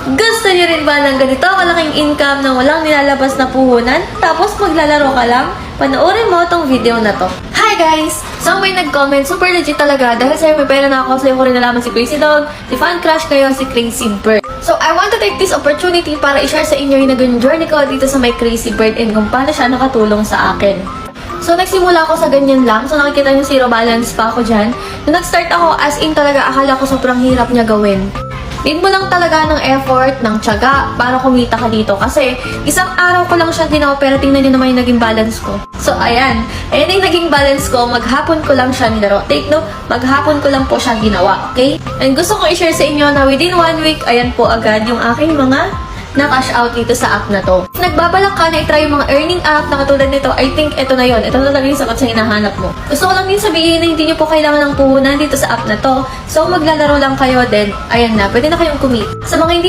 Gusto niyo rin ba ng ganito kalaking income na walang nilalabas na puhunan? Tapos maglalaro ka lang? Panoorin mo tong video na to. Hi guys! So may nag-comment, super legit talaga dahil sa'yo may pera na ako, sa'yo ko rin nalaman si Crazy Dog, si Fan Crush kayo, si Crazy Bird. So I want to take this opportunity para i-share sa inyo yung naging journey ko dito sa may Crazy Bird and kung paano siya nakatulong sa akin. So, nagsimula ako sa ganyan lang. So, nakikita nyo zero balance pa ako dyan. Nung nag-start ako, as in talaga, akala ko sobrang hirap niya gawin. Need mo lang talaga ng effort, ng tiyaga, para kumita ka dito. Kasi, isang araw ko lang siya ginawa, pero tingnan nyo naman yung naging balance ko. So, ayan. Ayan yung naging balance ko. Maghapon ko lang siya nilaro. Take note, maghapon ko lang po siya ginawa. Okay? And gusto ko i-share sa inyo na within 1 week, ayan po agad yung aking mga na-cash out dito sa app na to. Nagbabalak ka na i-try yung mga earning app na katulad nito, I think ito na yon. Ito na talaga yung sagot sa hinahanap mo. Gusto ko lang din sabihin na hindi nyo po kailangan ng puhunan dito sa app na to. So, maglalaro lang kayo, then, ayan na, pwede na kayong kumit. Sa mga hindi